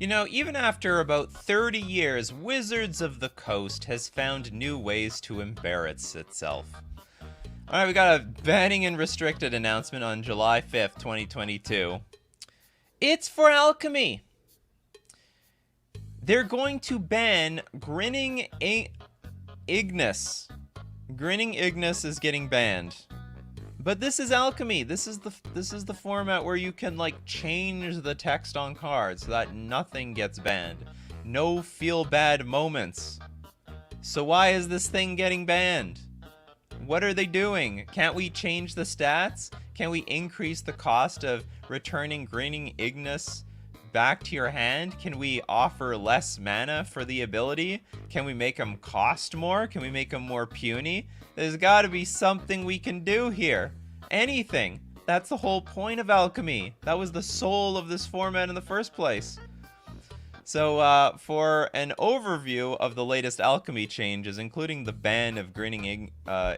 You know, even after about 30 years, Wizards of the Coast has found new ways to embarrass itself. Alright, we got a banning and restricted announcement on July 5th, 2022. It's for Alchemy! They're going to ban Grinning Ignis. Grinning Ignis is getting banned. But this is Alchemy. This is the format where you can like change the text on cards so that nothing gets banned. No feel bad moments. So why is this thing getting banned? What are they doing? Can't we change the stats? Can we increase the cost of returning Grinning Ignis back to your hand? Can we offer less mana for the ability? Can we make them cost more? Can we make them more puny? There's got to be something we can do here. Anything. That's the whole point of Alchemy. That was the soul of this format in the first place. So for an overview of the latest Alchemy changes, including the ban of Grinning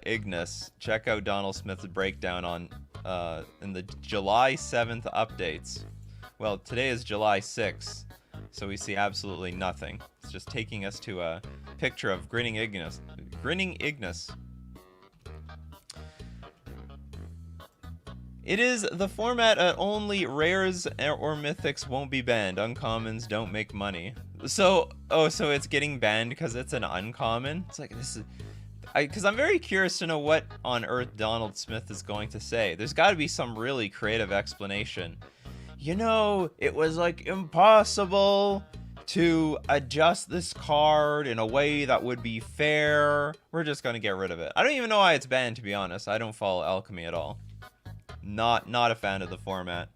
Ignis, check out Donald Smith's breakdown on in the July 7th updates. Well, today is July 6th, so we see absolutely nothing. It's just taking us to a picture of Grinning Ignis. Grinning Ignis. It is the format at only rares or mythics won't be banned. Uncommons don't make money. So, so it's getting banned because it's an uncommon? It's like, this is... Because I'm very curious to know what on earth Donald Smith is going to say. There's got to be some really creative explanation. You know, it was like impossible to adjust this card in a way that would be fair. We're just going to get rid of it. I don't even know why it's banned, to be honest. I don't follow Alchemy at all. Not a fan of the format.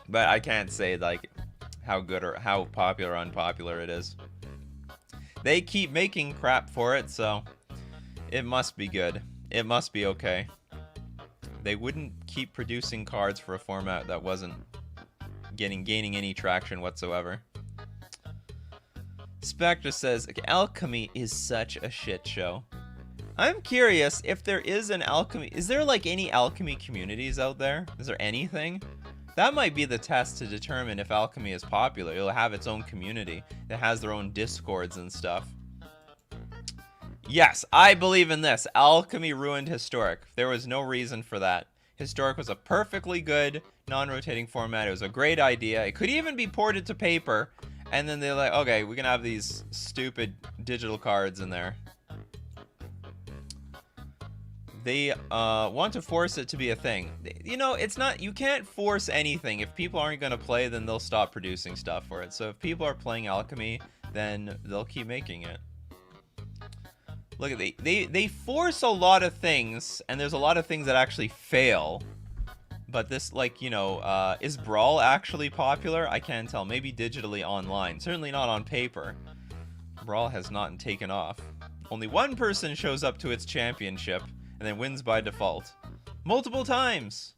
But I can't say like how good or how popular or unpopular it is. They keep making crap for it, so it must be good. It must be okay. They wouldn't keep producing cards for a format that wasn't gaining any traction whatsoever. Spectre says, Alchemy is such a shit show. I'm curious if there is an Alchemy... Is there like any Alchemy communities out there? Is there anything? That might be the test to determine if Alchemy is popular. It'll have its own community that has their own discords and stuff. Yes, I believe in this. Alchemy ruined Historic. There was no reason for that. Historic was a perfectly good non-rotating format. It was a great idea. It could even be ported to paper. And then they're like, okay, we can have these stupid digital cards in there. They want to force it to be a thing. You know, it's not... You can't force anything. If people aren't going to play, then they'll stop producing stuff for it. So if people are playing Alchemy, then they'll keep making it. Look at they force a lot of things, and there's a lot of things that actually fail. But this, like, you know, is Brawl actually popular? I can't tell. Maybe digitally online. Certainly not on paper. Brawl has not taken off. Only one person shows up to its championship, and then wins by default. Multiple times!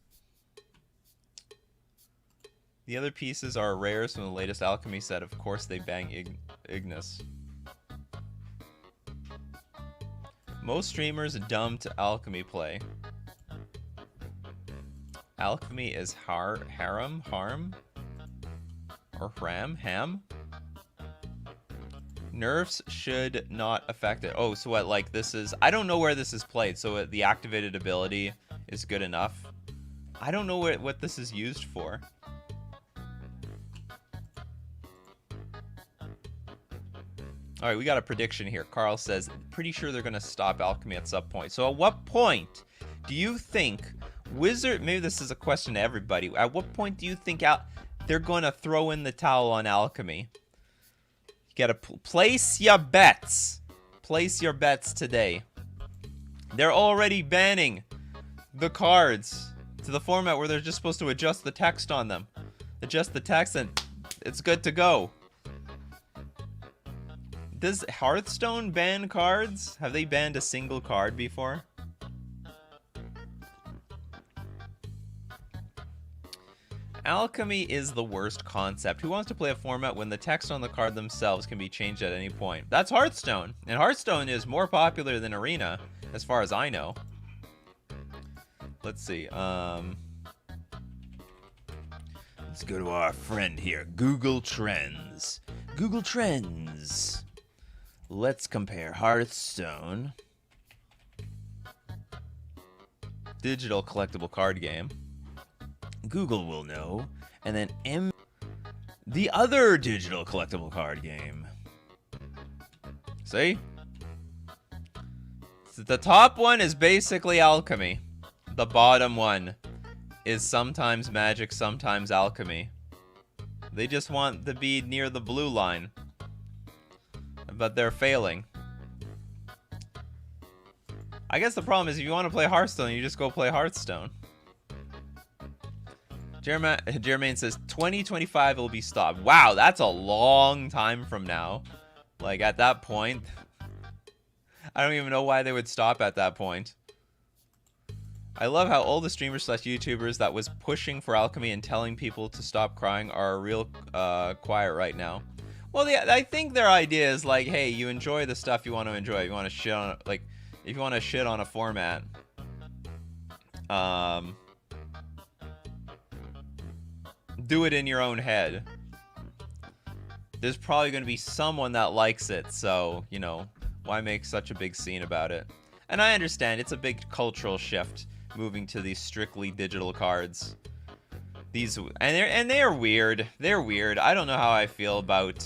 The other pieces are rares from the latest Alchemy set. Of course they bang Ignis. Most streamers dumped Alchemy play. Alchemy is harm? Or ham? Nerfs should not affect it. Oh, so what, like, this is... I don't know where this is played, so the activated ability is good enough. I don't know what this is used for. Alright, we got a prediction here. Carl says, pretty sure they're going to stop Alchemy at some point. So at what point do you think Wizard... Maybe this is a question to everybody. At what point do you think they're going to throw in the towel on Alchemy? You gotta place your bets. Place your bets today. They're already banning the cards to the format where they're just supposed to adjust the text on them. Adjust the text and it's good to go. Does Hearthstone ban cards? Have they banned a single card before? Alchemy is the worst concept. Who wants to play a format when the text on the card themselves can be changed at any point? That's Hearthstone. And Hearthstone is more popular than Arena, as far as I know. Let's see. Let's go to our friend here. Google Trends. Google Trends. Let's compare Hearthstone. Digital collectible card game. Google will know. And then the other digital collectible card game. See? So the top one is basically Alchemy. The bottom one is sometimes Magic, sometimes Alchemy. They just want to be near the blue line. But they're failing. I guess the problem is if you want to play Hearthstone, you just go play Hearthstone. Jermaine says 2025 will be stopped. Wow, that's a long time from now. Like at that point, I don't even know why they would stop at that point. I love how all the streamers / YouTubers that was pushing for Alchemy and telling people to stop crying are real quiet right now. Well, yeah, I think their idea is like, hey, you enjoy the stuff you want to enjoy. If you want to shit on, like, if you want to shit on a format, do it in your own head. There's probably going to be someone that likes it, so, you know, why make such a big scene about it? And I understand, it's a big cultural shift, moving to these strictly digital cards. These, and they're weird. They're weird. I don't know how I feel about,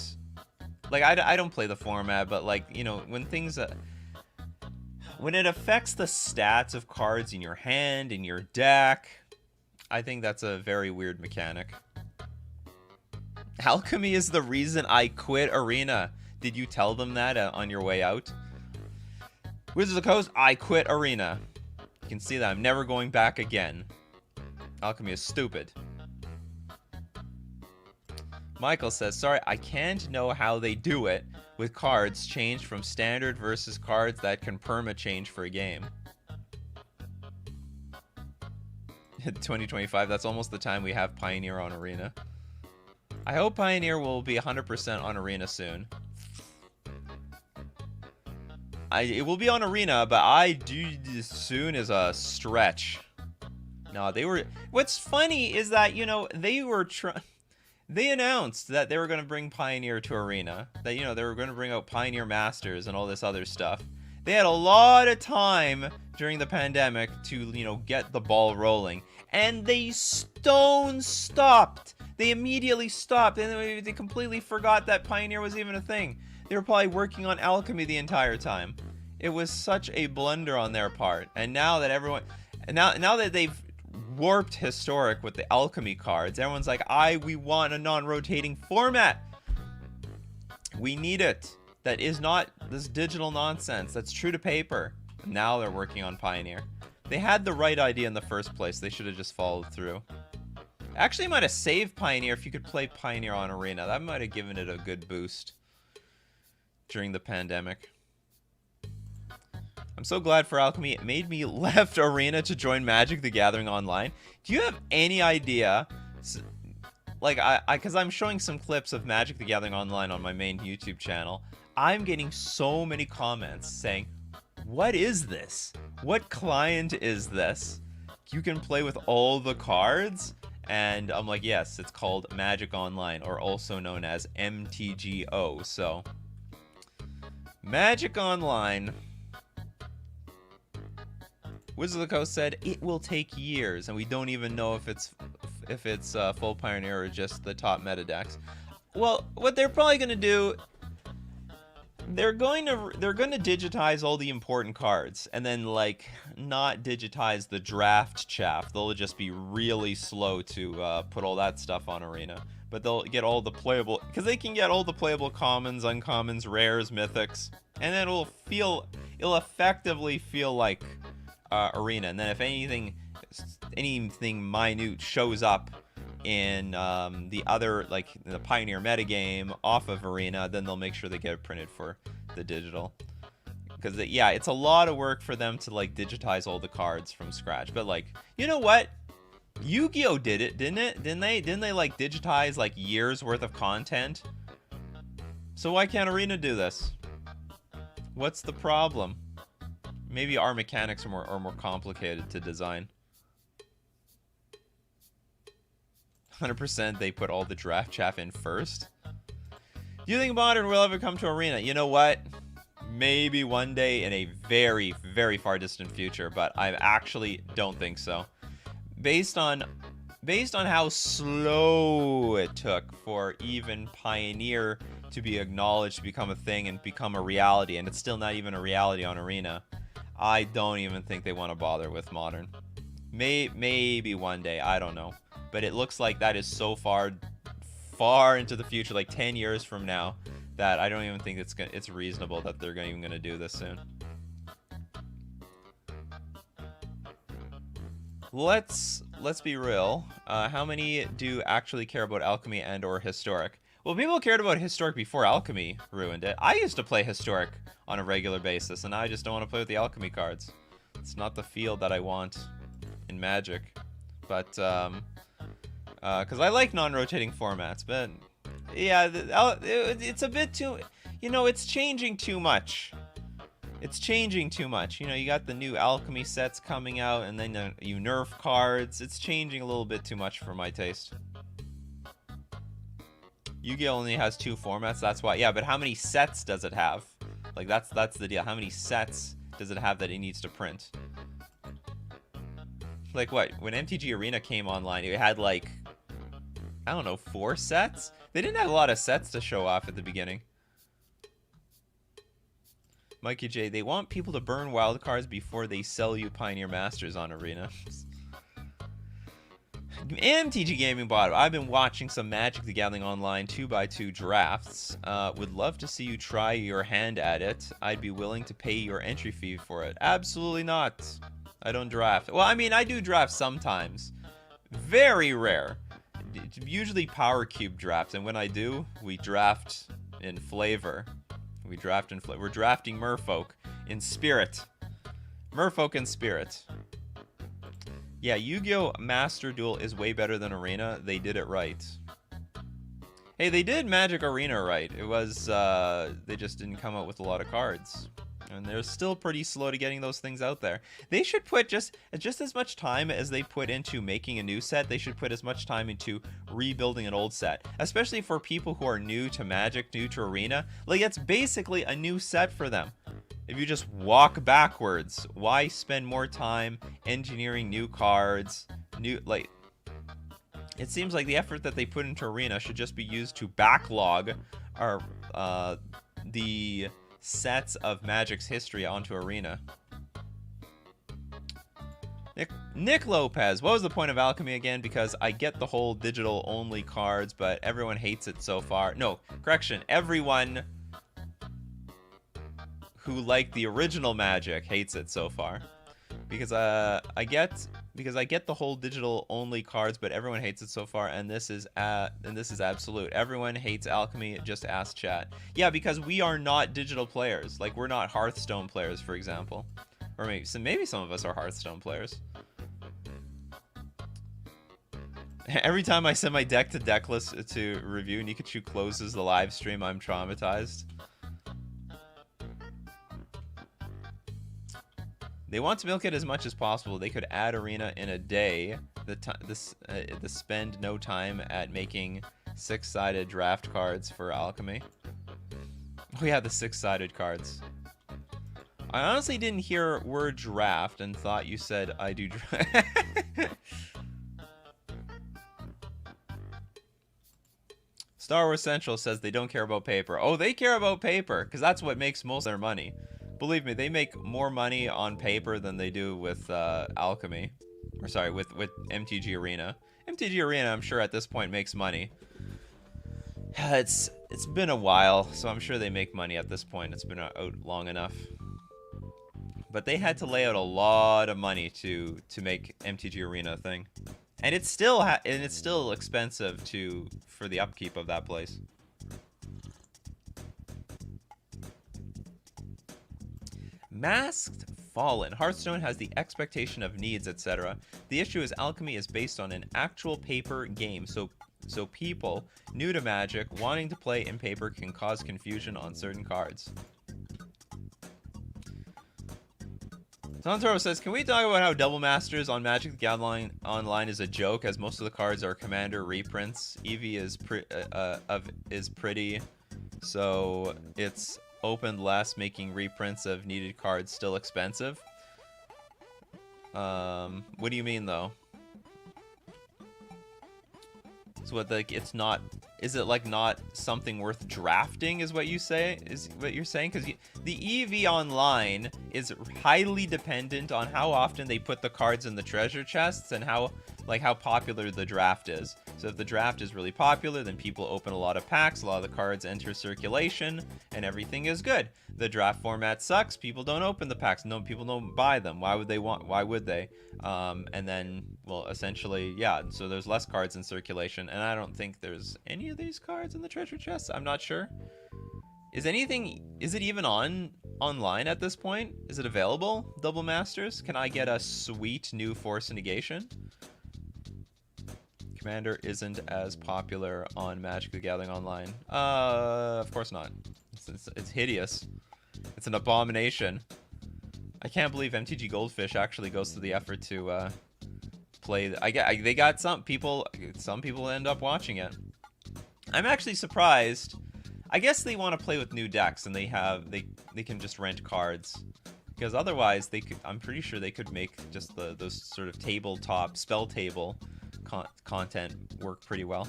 like, I don't play the format, but, like, you know, when things, when it affects the stats of cards in your hand, in your deck, I think that's a very weird mechanic. Alchemy is the reason I quit Arena. Did you tell them that on your way out? Wizards of the Coast, I quit Arena. You can see that I'm never going back again. Alchemy is stupid. Michael says, sorry, I can't know how they do it with cards changed from standard versus cards that can perma change for a game. 2025, that's almost the time we have Pioneer on Arena. I hope Pioneer will be 100% on Arena soon. It will be on Arena, but I do soon as a stretch. No, they were... What's funny is that, you know, they announced that they were going to bring Pioneer to Arena. That, you know, they were going to bring out Pioneer Masters and all this other stuff. They had a lot of time during the pandemic to, you know, get the ball rolling. And they stone stopped. They immediately stopped. And they completely forgot that Pioneer was even a thing. They were probably working on Alchemy the entire time. It was such a blunder on their part. And now that everyone... Now that they've warped Historic with the Alchemy cards, everyone's like, we want a non-rotating format. We need it. That is not this digital nonsense. That's true to paper. Now they're working on Pioneer. They had the right idea in the first place. They should have just followed through. Actually, might have saved Pioneer if you could play Pioneer on Arena. That might have given it a good boost during the pandemic. I'm so glad for Alchemy. It made me left Arena to join Magic the Gathering Online. Do you have any idea? Like, because I'm showing some clips of Magic the Gathering Online on my main YouTube channel. I'm getting so many comments saying, what is this? What client is this? You can play with all the cards? And I'm like, yes, it's called Magic Online, or also known as MTGO. So, Magic Online. Wizards of the Coast said it will take years, and we don't even know if it's full Pioneer or just the top meta decks. Well, what they're probably going to do, they're going to digitize all the important cards, and then like not digitize the draft chaff. They'll just be really slow to put all that stuff on Arena, but they'll get all the playable, because they can get all the playable commons, uncommons, rares, mythics, and then it'll effectively feel like Arena. And then if anything minute shows up in the other, like the Pioneer metagame off of Arena, then they'll make sure they get it printed for the digital. Because yeah, it's a lot of work for them to like digitize all the cards from scratch. But like, you know what? Yu-Gi-Oh did it, didn't it? Didn't they like digitize like years worth of content? So why can't Arena do this? What's the problem? Maybe our mechanics are more complicated to design. 100% they put all the draft chaff in first. Do you think Modern will ever come to Arena? You know what? Maybe one day in a very, very far distant future, but I actually don't think so. Based on how slow it took for even Pioneer to be acknowledged, to become a thing and become a reality, and it's still not even a reality on Arena, I don't even think they want to bother with Modern. Maybe one day, I don't know. But it looks like that is so far into the future, like 10 years from now, that I don't even think it's reasonable that they're even going to do this soon. Let's be real. How many do actually care about Alchemy and or Historic? Well, people cared about Historic before Alchemy ruined it. I used to play Historic on a regular basis, and I just don't want to play with the Alchemy cards. It's not the feel that I want in Magic. But, because I like non-rotating formats, but yeah, it's a bit too, you know, it's changing too much. It's changing too much. You know, you got the new Alchemy sets coming out, and then you nerf cards. It's changing a little bit too much for my taste. Yu-Gi-Oh! Only has 2 formats, that's why. Yeah, but how many sets does it have? Like, that's the deal. How many sets does it have that it needs to print? Like, what? When MTG Arena came online, it had, like, I don't know, 4 sets? They didn't have a lot of sets to show off at the beginning. Mikey J, they want people to burn wildcards before they sell you Pioneer Masters on Arena. MTG Gaming Bot, I've been watching some Magic the Gathering Online 2x2 drafts. Would love to see you try your hand at it. I'd be willing to pay your entry fee for it. Absolutely not. I don't draft. Well, I mean, I do draft sometimes. Very rare. It's usually Power Cube drafts, and when I do, we draft in flavor. We're drafting Merfolk in spirit. Merfolk in spirit. Yeah, Yu-Gi-Oh! Master Duel is way better than Arena. They did it right. Hey, they did Magic Arena right. It was, they just didn't come out with a lot of cards. And they're still pretty slow to getting those things out there. They should put just as much time as they put into making a new set, they should put as much time into rebuilding an old set. Especially for people who are new to Magic, new to Arena. Like, it's basically a new set for them. If you just walk backwards, why spend more time engineering new cards? Like, it seems like the effort that they put into Arena should just be used to backlog the sets of Magic's history onto Arena. Nick Lopez, what was the point of Alchemy again? Because I get the whole digital only cards, but everyone hates it so far. No, correction, everyone who liked the original Magic hates it so far. Because I get the whole digital only cards, but everyone hates it so far, and this is absolute. Everyone hates Alchemy. Just ask chat. Yeah, because we are not digital players. Like, we're not Hearthstone players, for example, or maybe some of us are Hearthstone players. Every time I send my deck to Decklist to review, Nikachu closes the live stream. I'm traumatized. They want to milk it as much as possible. They could add Arena in a day. The spend no time at making 6-sided draft cards for Alchemy. Oh yeah, the 6-sided cards. I honestly didn't hear word draft and thought you said I do draft. Star Wars Central says they don't care about paper. Oh, they care about paper because that's what makes most of their money. Believe me, they make more money on paper than they do with Alchemy. Or sorry, with MTG Arena. MTG Arena, I'm sure at this point makes money. It's been a while, so I'm sure they make money at this point. It's been out long enough. But they had to lay out a lot of money to make MTG Arena a thing. And it's still expensive for the upkeep of that place. Masked Fallen. Hearthstone has the expectation of needs, etc. The issue is Alchemy is based on an actual paper game, so people new to Magic wanting to play in paper can cause confusion on certain cards. Santoro says, can we talk about how Double Masters on Magic the Gathering Online is a joke, as most of the cards are Commander reprints. Eevee is pretty, so it's opened less, making reprints of needed cards still expensive. What do you mean, though? So what, like, it's not... Is it, like, not something worth drafting, is what you say? Is what you're saying? Because the EV Online is highly dependent on how often they put the cards in the treasure chests and how popular the draft is. So if the draft is really popular, then people open a lot of packs, a lot of the cards enter circulation, and everything is good. The draft format sucks, people don't open the packs, no, people don't buy them. Why would they? And then, well, essentially, yeah, so there's less cards in circulation, and I don't think there's any of these cards in the treasure chest. I'm not sure. Is it even online at this point? Is it available, Double Masters? Can I get a sweet new Force Negation? Commander isn't as popular on Magic the Gathering Online. Of course not. It's hideous. It's an abomination. I can't believe MTG Goldfish actually goes to the effort to play. They got some people end up watching it. I'm actually surprised. I guess they want to play with new decks, and they can just rent cards, because otherwise I'm pretty sure they could make just those sort of tabletop spell table content work pretty well.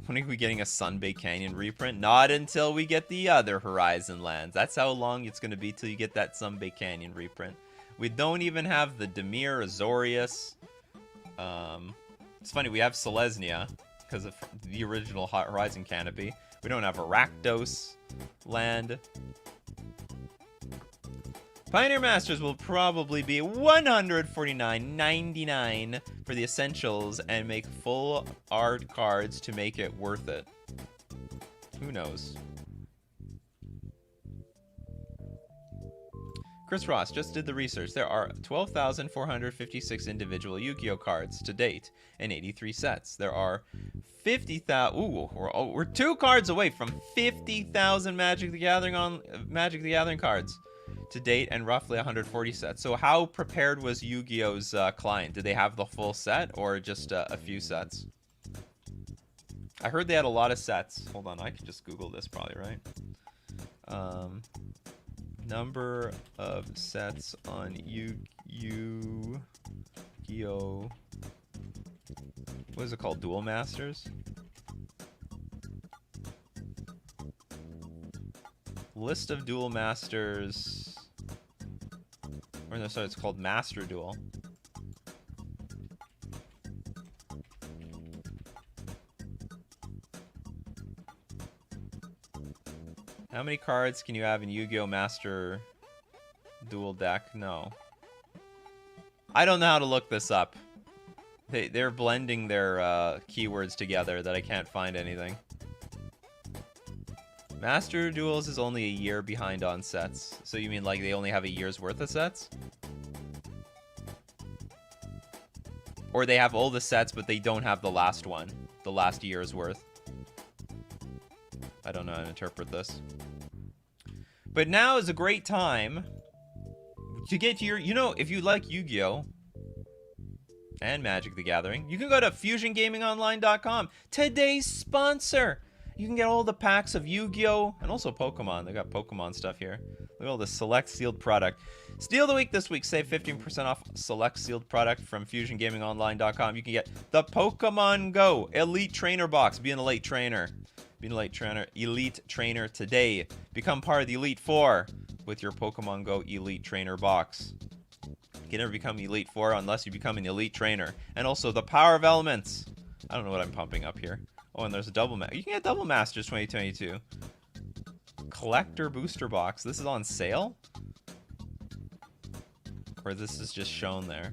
When are we getting a Sunbaked Canyon reprint? Not until we get the other Horizon lands. That's how long it's going to be till you get that Sunbaked Canyon reprint. We don't even have the Dimir, Azorius. It's funny, we have Selesnya because of the original Horizon Canopy. We don't have a Rakdos land. Pioneer Masters will probably be $149.99 for the essentials and make full art cards to make it worth it. Who knows? Chris Ross just did the research. There are 12,456 individual Yu-Gi-Oh cards to date and 83 sets. There are 50,000. Ooh, we're 2 cards away from 50,000 Magic the Gathering cards to date, and roughly 140 sets. So how prepared was Yu-Gi-Oh's client? Did they have the full set or just a few sets? I heard they had a lot of sets. Hold on, I can just Google this probably, right? Number of sets on Yu-Gi-Oh. What is it called? Duel Masters? List of Duel Masters. Or no, sorry, it's called Master Duel. How many cards can you have in Yu-Gi-Oh! Master Duel deck? No. I don't know how to look this up. They're blending their keywords together that I can't find anything. Master Duels is only a year behind on sets. So you mean like they only have a year's worth of sets? Or they have all the sets, but they don't have the last one. The last year's worth. I don't know how to interpret this. But now is a great time to get to your... You know, if you like Yu-Gi-Oh! And Magic the Gathering, you can go to FusionGamingOnline.com. Today's sponsor! You can get all the packs of Yu-Gi-Oh! And also Pokemon. They got Pokemon stuff here. Look at all the select sealed product. Steal of the week this week. Save 15% off select sealed product from FusionGamingOnline.com. You can get the Pokemon Go Elite Trainer Box. Be an elite trainer. Be an elite trainer today. Become part of the Elite Four with your Pokemon Go Elite Trainer Box. You can never become Elite Four unless you become an elite trainer. And also the Power of Elements. I don't know what I'm pumping up here. Oh, and there's a double you can get Double Masters 2022. Collector Booster Box. This is on sale? Or this is just shown there?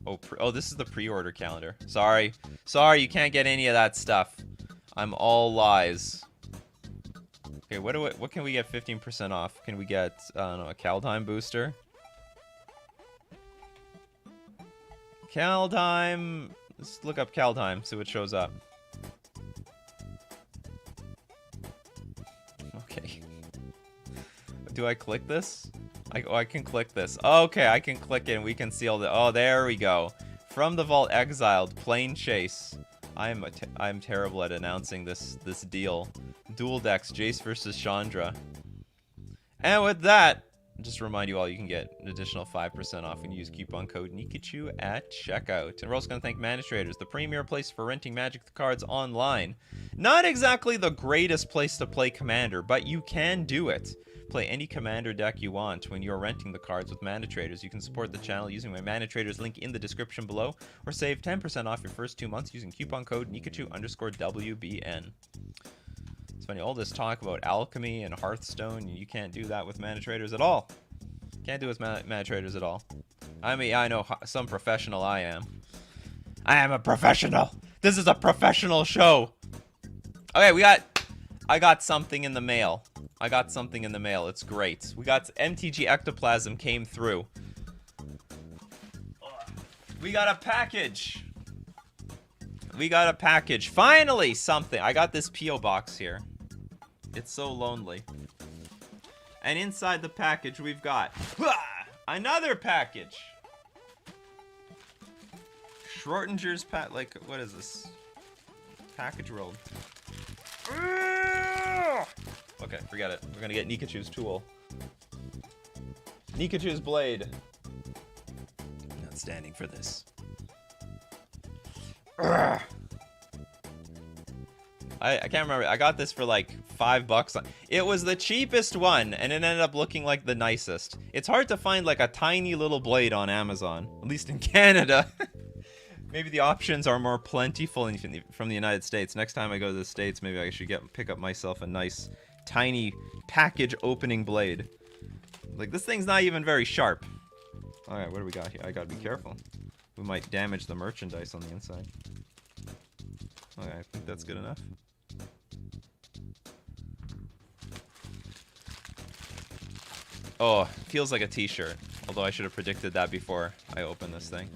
Oh, this is the pre-order calendar. Sorry, you can't get any of that stuff. I'm all lies. Okay, what can we get 15% off? Can we get, I don't know, a Kaldheim booster? Kaldheim. Let's look up Kaldheim, see what shows up. Okay. do I click this? I can click this. Okay, I can click it and we can see all the... Oh, there we go. From the Vault Exiled, Plane Chase. I'm terrible at announcing this deal. Dual decks, Jace versus Chandra. And with that, just remind you all, you can get an additional 5% off when you use coupon code Nikachu at checkout. And we're also going to thank Mana Traders, the premier place for renting Magic cards online. Not exactly the greatest place to play Commander, but you can do it. Play any Commander deck you want when you're renting the cards with Mana Traders. You can support the channel using my Mana Traders link in the description below, or save 10% off your first 2 months using coupon code Nikachu_WBN. It's funny, all this talk about Alchemy and Hearthstone, you can't do that with Mana Traders at all. Can't do it with Mana Traders at all. I mean, I know some professional I am. I am a professional. This is a professional show. Okay, I got something in the mail. I got something in the mail. It's great. We got MTG Ectoplasm came through. We got a package. We got a package. Finally, something. I got this P.O. box here. It's so lonely. And inside the package, we've got another package. Schrodinger's like, what is this? Package rolled. Okay, forget it. We're gonna get Nikachu's tool. Nikachu's blade. Not standing for this. I can't remember. I got this for like $5. It was the cheapest one, and it ended up looking like the nicest. It's hard to find like a tiny little blade on Amazon, at least in Canada. Maybe the options are more plentiful from the United States. Next time I go to the States, maybe I should pick up myself a nice, tiny package opening blade. Like, this thing's not even very sharp. Alright, what do we got here? I gotta be careful. We might damage the merchandise on the inside. Okay, I think that's good enough. Oh, feels like a t-shirt. Although I should have predicted that before I opened this thing.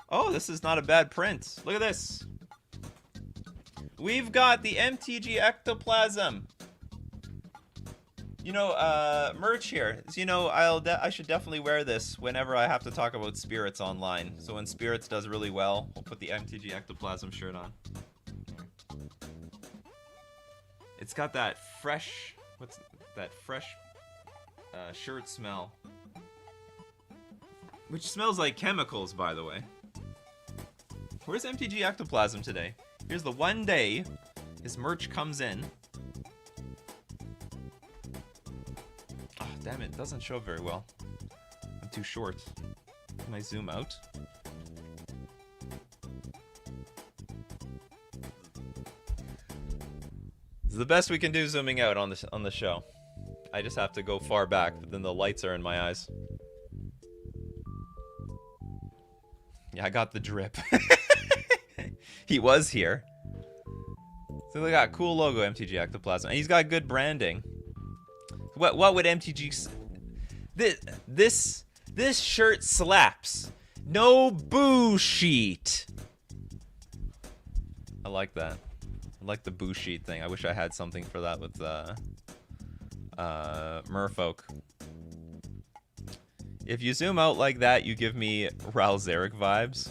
Oh, this is not a bad print. Look at this. We've got the MTG Ectoplasm. You know, merch here. So, you know, I should definitely wear this whenever I have to talk about Spirits online. So when Spirits does really well, we'll put the MTG Ectoplasm shirt on. It's got that fresh, what's that fresh shirt smell. Which smells like chemicals, by the way. Where's MTG Ectoplasm today? Here's the one day his merch comes in. Oh, damn it. Doesn't show very well. I'm too short. Can I zoom out? This is the best we can do zooming out on the show. I just have to go far back, but then the lights are in my eyes. Yeah, I got the drip. He was here. So they got a cool logo, MTG Ectoplasm. And he's got good branding. What would MTG... This shirt slaps. No boo sheet. I like that. I like the boo sheet thing. I wish I had something for that with Merfolk. If you zoom out like that, you give me Ral Zarek vibes.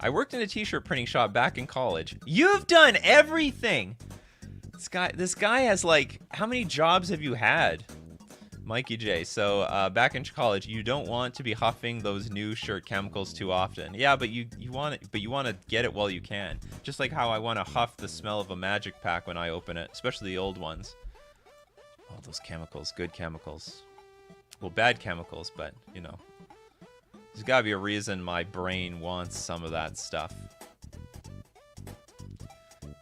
I worked in a t-shirt printing shop back in college. You've done everything! This guy has like, how many jobs have you had? Mikey J. So back in college, you don't want to be huffing those new shirt chemicals too often. Yeah, but you want to get it while you can. Just like how I want to huff the smell of a magic pack when I open it, especially the old ones. Oh, those chemicals, good chemicals. Well, bad chemicals, but you know. There's gotta be a reason my brain wants some of that stuff.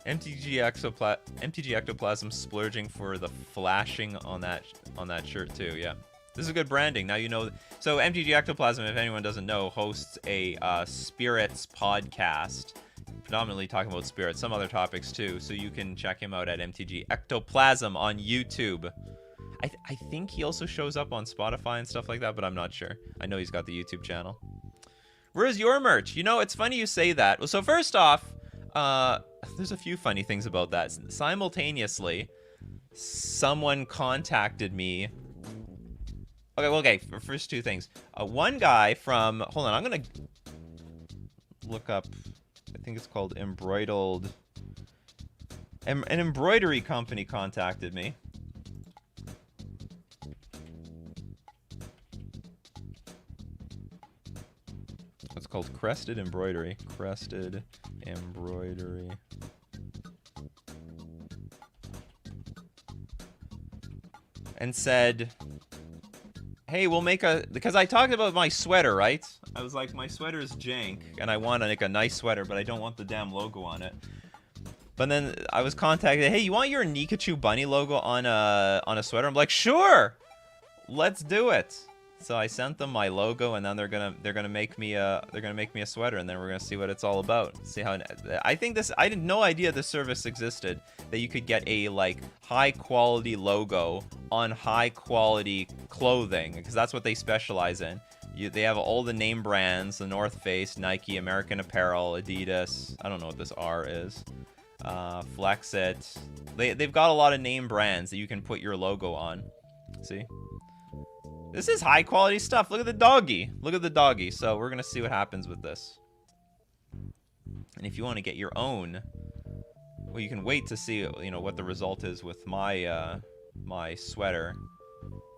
MTG Ectoplasm splurging for the flashing on that shirt too. Yeah, this is good branding. Now you know. So MTG Ectoplasm, if anyone doesn't know, hosts a spirits podcast, predominantly talking about spirits, some other topics too. So you can check him out at MTG Ectoplasm on YouTube. I think he also shows up on Spotify and stuff like that, but I'm not sure. I know he's got the YouTube channel. Where's your merch? You know, it's funny you say that. Well, so first off, there's a few funny things about that. Simultaneously, someone contacted me. Okay, well, okay, first two things. One guy from, hold on, I'm gonna look up, I think it's called Embroidered. An embroidery company contacted me. It's called Crested Embroidery. Crested Embroidery. And said, hey, we'll make a, because I talked about my sweater, right? I was like, my sweater is jank, and I want to make a nice sweater, but I don't want the damn logo on it. But then I was contacted, hey, you want your Nikachu bunny logo on a sweater? I'm like, sure, let's do it. So I sent them my logo, and then they're gonna make me a sweater, and then we're gonna see what it's all about. See how I think this. I had no idea this service existed, that you could get a like high quality logo on high quality clothing, because that's what they specialize in. They have all the name brands: the North Face, Nike, American Apparel, Adidas. I don't know what this R is. Flexit. They've got a lot of name brands that you can put your logo on. See. This is high quality stuff. Look at the doggy. Look at the doggy. So we're going to see what happens with this. And if you want to get your own, well, you can wait to see, you know, what the result is with my my sweater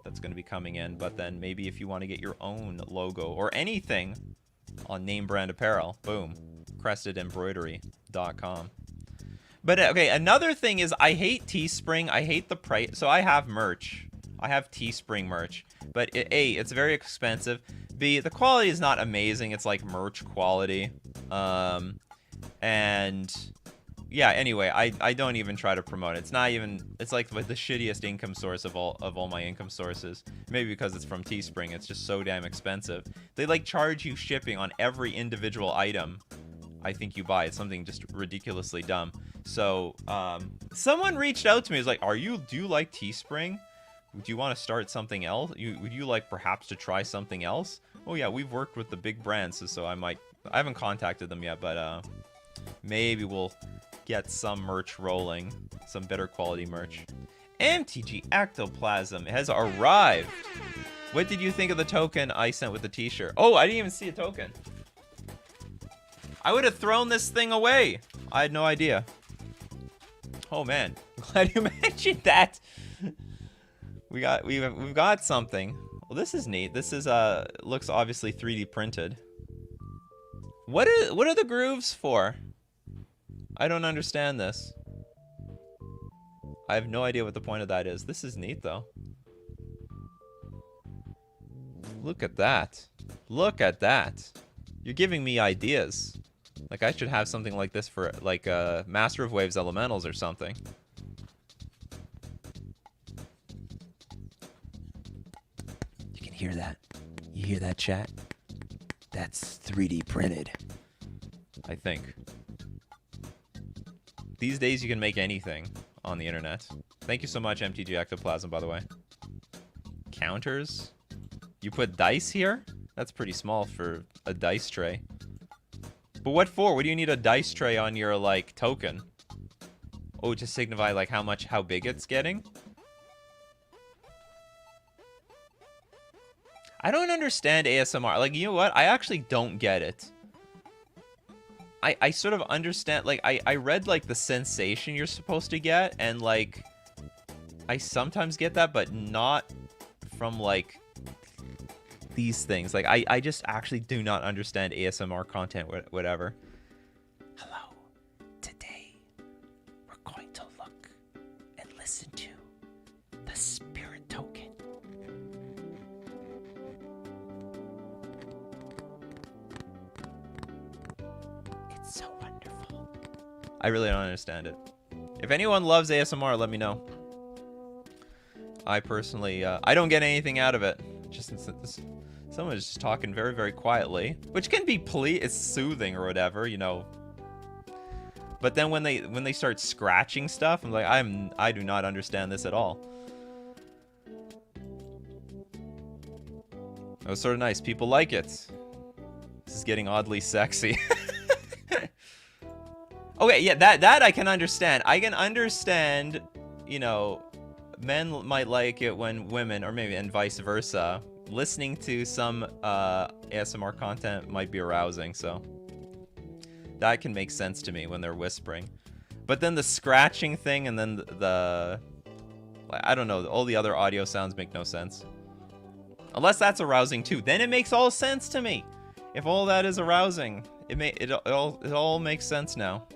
that's going to be coming in. But then maybe if you want to get your own logo or anything on name brand apparel, boom, crestedembroidery.com. But okay, another thing is I hate Teespring. I hate the price. So I have merch. I have Teespring merch, but A, it's very expensive. B, the quality is not amazing. It's like merch quality. And yeah, anyway, I don't even try to promote it. It's not even, it's like the shittiest income source of all my income sources. Maybe because it's from Teespring. It's just so damn expensive. They like charge you shipping on every individual item I think you buy. It's something just ridiculously dumb. So, someone reached out to me. It's like, do you like Teespring? Do you want to start something else? Would you like perhaps to try something else? Oh yeah, we've worked with the big brands, so I haven't contacted them yet, but maybe we'll get some merch rolling, some better quality merch. MTG Ectoplasm has arrived. What did you think of the token I sent with the t-shirt? Oh, I didn't even see a token. I would have thrown this thing away. I had no idea. Oh man, glad you mentioned that. We've got something. Well, this is neat. This is looks obviously 3D printed. What are the grooves for? I don't understand this. I have no idea what the point of that is. This is neat though. Look at that. Look at that. You're giving me ideas. Like I should have something like this for like Master of Waves Elementals or something. Hear that? You hear that, chat? That's 3D printed. I think. These days you can make anything on the internet. Thank you so much, MTG Ectoplasm, by the way. Counters? You put dice here? That's pretty small for a dice tray. But what for? What do you need a dice tray on your, like, token? Oh, to signify, like, how big it's getting? I don't understand ASMR. Like, you know what? I actually don't get it. I sort of understand, like, I read, like, the sensation you're supposed to get, and, like, I sometimes get that, but not from, like, these things. Like, I just actually do not understand ASMR content, whatever. Hello. Today, we're going to look and listen to the spirit token. It's so wonderful. I really don't understand it. If anyone loves ASMR, let me know. I personally, I don't get anything out of it. Just someone is just talking very, very quietly, which can be it's soothing or whatever, you know. But then when they start scratching stuff, I'm like, I do not understand this at all. That was sort of nice. People like it. This is getting oddly sexy. Okay, yeah, that I can understand. I can understand, you know, men might like it when women, or maybe and vice versa, listening to some ASMR content might be arousing, so that can make sense to me when they're whispering. But then the scratching thing and then I don't know, all the other audio sounds make no sense. Unless that's arousing too, then it makes all sense to me. If all that is arousing, it all makes sense now.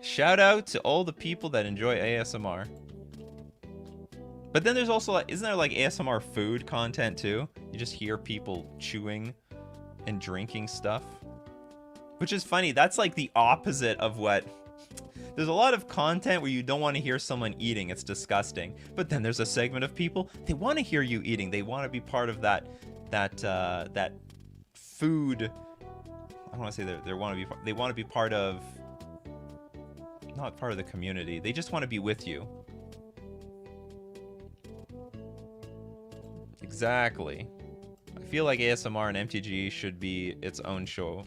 Shout out to all the people that enjoy ASMR. But then there's also, like, isn't there like ASMR food content too? You just hear people chewing and drinking stuff. Which is funny, that's like the opposite of what... There's a lot of content where you don't want to hear someone eating, it's disgusting. But then there's a segment of people, they want to hear you eating. They want to be part of that food... I don't want to say they want to be part of... Not part of the community. They just want to be with you. Exactly. I feel like ASMR and MTG should be its own show.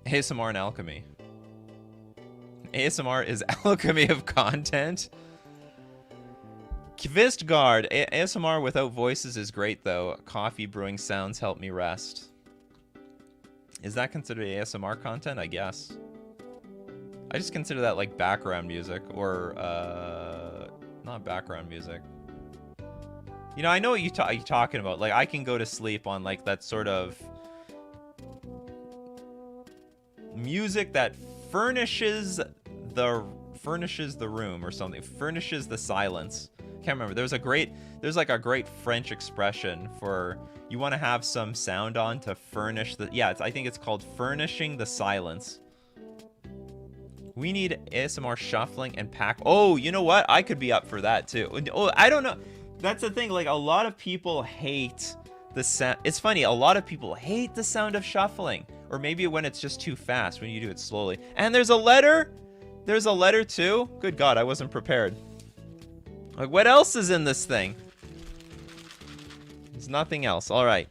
ASMR and Alchemy. ASMR is alchemy of content. Kvistgard. ASMR without voices is great though. Coffee brewing sounds help me rest. Is that considered ASMR content? I guess. I just consider that like background music, or not background music. You know, I know what you're talking about. Like, I can go to sleep on like that sort of music that furnishes the room or something. Furnishes the silence. Can't remember. There's like a great French expression for you want to have some sound on to furnish the. Yeah, I think it's called furnishing the silence. We need ASMR shuffling and pack. Oh, you know what? I could be up for that too. Oh, I don't know. That's the thing. Like, a lot of people hate the sound. It's funny. A lot of people hate the sound of shuffling, or maybe when it's just too fast when you do it slowly. And there's a letter. There's a letter too. Good God, I wasn't prepared. Like, what else is in this thing? There's nothing else. All right.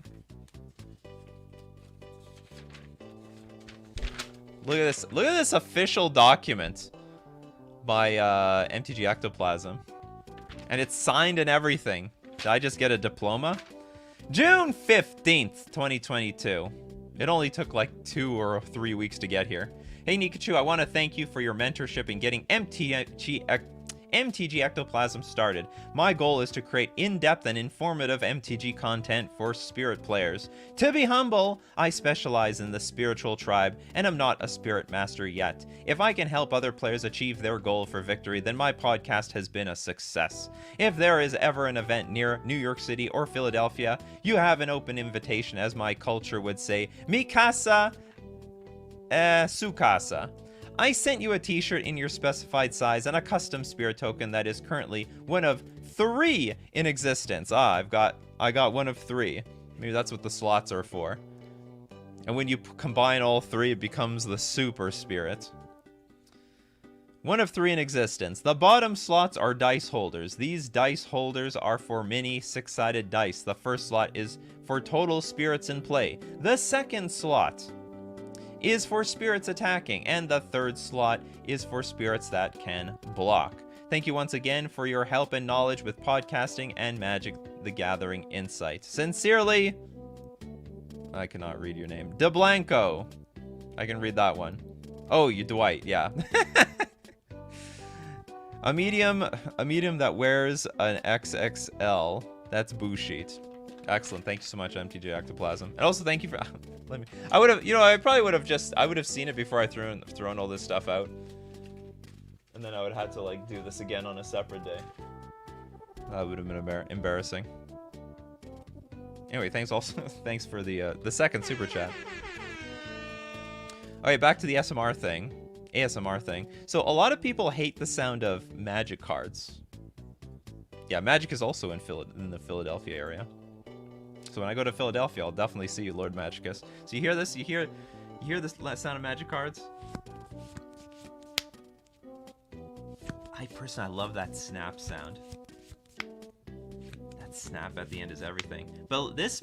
Look at this. Look at this official document by MTG Ectoplasm. And it's signed and everything. Did I just get a diploma? June 15th, 2022. It only took like 2 or 3 weeks to get here. Hey Nikachu, I want to thank you for your mentorship in getting MTG Ectoplasm started. My goal is to create in-depth and informative MTG content for Spirit players. To be humble, I specialize in the spiritual tribe and am not a Spirit master yet. If I can help other players achieve their goal for victory, then my podcast has been a success. If there is ever an event near New York City or Philadelphia, you have an open invitation, as my culture would say, Mikasa, Sukasa. I sent you a t-shirt in your specified size and a custom spirit token that is currently one of 3 in existence. I got one of 3. Maybe that's what the slots are for. And when you combine all 3, it becomes the super spirit. One of 3 in existence. The bottom slots are dice holders. These dice holders are for mini 6-sided dice. The first slot is for total spirits in play. The second slot is for spirits attacking, and the third slot is for spirits that can block. Thank you once again for your help and knowledge with podcasting and Magic the Gathering insight. Sincerely, I cannot read your name. DeBlanco. I can read that one. Oh, you Dwight, yeah. a medium that wears an XXL. That's Bullshit. Excellent. Thank you so much, MTG Ectoplasm. And also thank you for I would have, you know, I probably would have seen it before I thrown all this stuff out. And then I would have had to like do this again on a separate day. That would have been embarrassing. Anyway, thanks for the second super chat. Okay, back to the ASMR thing. So a lot of people hate the sound of Magic cards. Yeah, Magic is also in the Philadelphia area. So when I go to Philadelphia, I'll definitely see you, Lord Magicus. So you hear this? You hear this sound of Magic cards? I love that snap sound. That snap at the end is everything. But this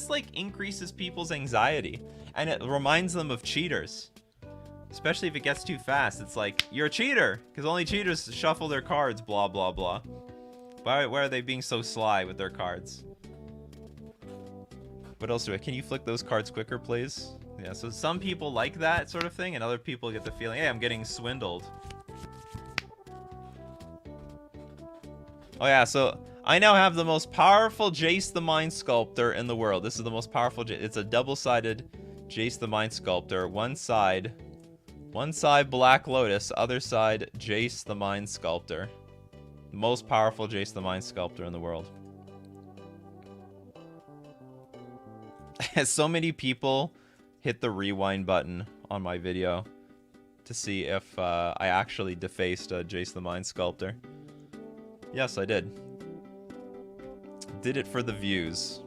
like increases people's anxiety, and it reminds them of cheaters. Especially if it gets too fast. It's like, you're a cheater! Because only cheaters shuffle their cards, blah, blah, blah. Why are they being so sly with their cards? What else do I... Can you flick those cards quicker, please? Yeah, so some people like that sort of thing, and other people get the feeling, hey, I'm getting swindled. Oh yeah, so I now have the most powerful Jace the Mind Sculptor in the world. This is the most powerful... It's a double-sided Jace the Mind Sculptor. One side Black Lotus, other side Jace the Mind Sculptor. Most powerful Jace the Mind Sculptor in the world. So many people hit the rewind button on my video to see if I actually defaced Jace the Mind Sculptor. Yes, I did. Did it for the views.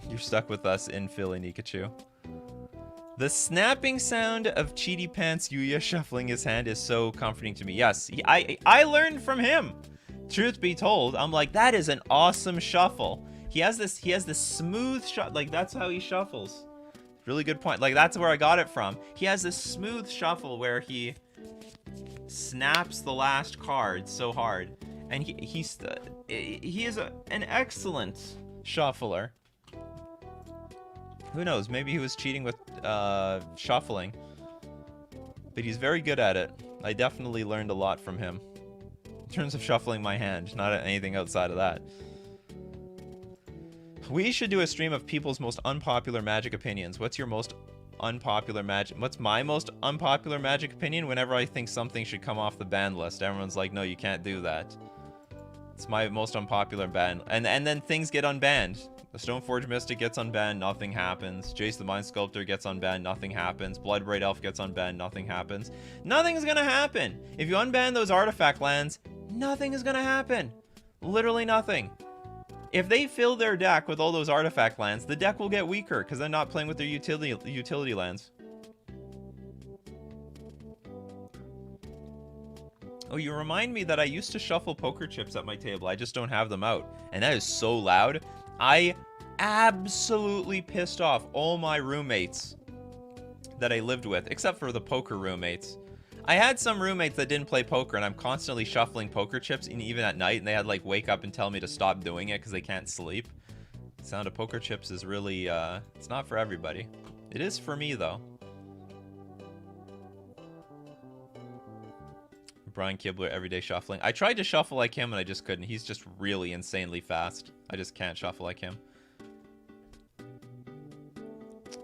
You're stuck with us in Philly, Nikachu. The snapping sound of Cheaty Pants Yuya shuffling his hand is so comforting to me. Yes, I learned from him. Truth be told, I'm like, that is an awesome shuffle. He has this smooth shot, like that's how he shuffles. Really good point. Like that's where I got it from. He has this smooth shuffle where he snaps the last card so hard, and he is an excellent shuffler. Who knows? Maybe he was cheating with shuffling, but he's very good at it. I definitely learned a lot from him in terms of shuffling my hand, not anything outside of that. We should do a stream of people's most unpopular Magic opinions. What's your most unpopular Magic? What's my most unpopular Magic opinion? Whenever I think something should come off the ban list, everyone's like, no, you can't do that. It's my most unpopular ban. And then things get unbanned. The Stoneforge Mystic gets unbanned, nothing happens. Jace the Mind Sculptor gets unbanned, nothing happens. Bloodbraid Elf gets unbanned, nothing happens. Nothing's gonna happen. If you unban those artifact lands, nothing is gonna happen. Literally nothing. If they fill their deck with all those artifact lands, the deck will get weaker because they're not playing with their utility lands. Oh, you remind me that I used to shuffle poker chips at my table. I just don't have them out. And that is so loud. I absolutely pissed off all my roommates that I lived with, except for the poker roommates. I had some roommates that didn't play poker, and I'm constantly shuffling poker chips, and even at night, and they had like wake up and tell me to stop doing it because they can't sleep. The sound of poker chips is really, it's not for everybody. It is for me, though. Brian Kibler, everyday shuffling. I tried to shuffle like him, and I just couldn't. He's just really insanely fast. I just can't shuffle like him.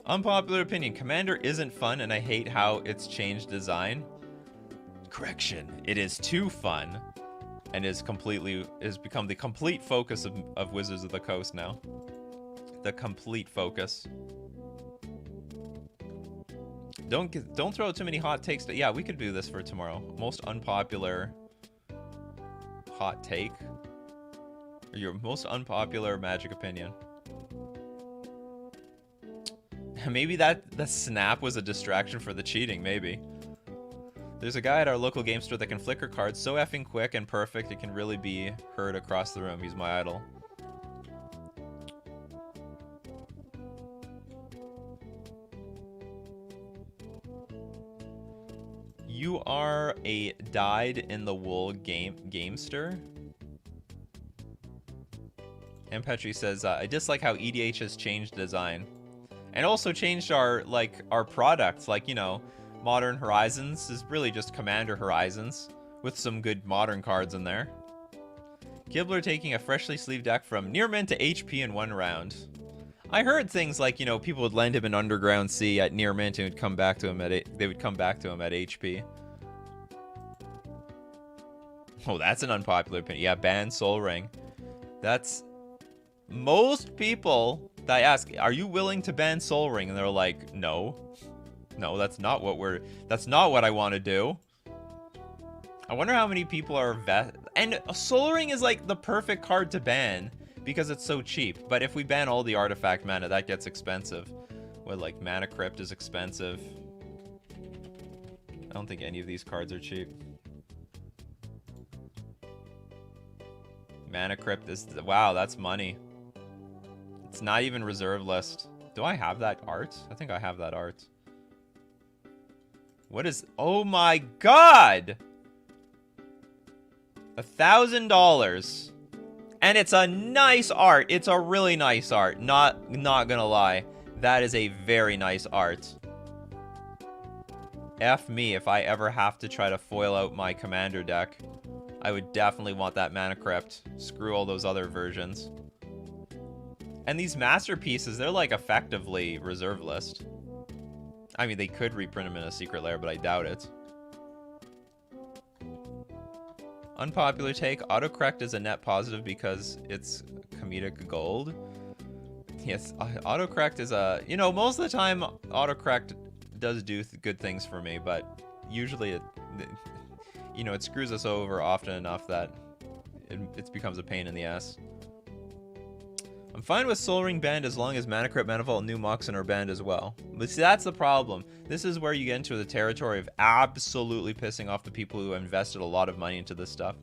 Unpopular opinion. Commander isn't fun, and I hate how it's changed design. Correction. It is too fun, and is become the complete focus of Wizards of the Coast now. The complete focus. Don't throw out too many hot takes. Yeah, we could do this for tomorrow. Most unpopular hot take. Or your most unpopular Magic opinion. Maybe the snap was a distraction for the cheating, maybe. There's a guy at our local game store that can flicker cards so effing quick and perfect it can really be heard across the room. He's my idol. You are a dyed-in-the-wool gamester? And Petri says, I dislike how EDH has changed design. And also changed our products, like, you know, Modern Horizons is really just Commander Horizons with some good modern cards in there. Kibler taking a freshly sleeved deck from near mint to HP in one round. I heard things like, you know, people would lend him an Underground Sea at near mint and would come back to him at HP. Oh, that's an unpopular opinion. Yeah, ban Sol Ring. That's most people that I ask, are you willing to ban Sol Ring? And they're like, no. No, that's not what I want to do. I wonder how many people are and Sol Ring is like the perfect card to ban because it's so cheap. But if we ban all the artifact mana, that gets expensive. What, like Mana Crypt is expensive. I don't think any of these cards are cheap. Mana Crypt is, wow, that's money. It's not even reserve list. Do I have that art? I think I have that art. What is... Oh my god! $1,000. And it's a nice art. It's a really nice art. Not gonna lie. That is a very nice art. F me if I ever have to try to foil out my commander deck. I would definitely want that Mana Crypt. Screw all those other versions. And these masterpieces, they're like effectively reserve list. I mean, they could reprint them in a secret lair, but I doubt it. Unpopular take, autocorrect is a net positive because it's comedic gold. Yes, autocorrect is a... You know, most of the time, autocorrect does do good things for me, but usually it you know, it screws us over often enough that it becomes a pain in the ass. I'm fine with Soul Ring banned as long as Mana Crypt, Mana Vault, and New Moxen are banned as well. But see, that's the problem. This is where you get into the territory of absolutely pissing off the people who invested a lot of money into this stuff.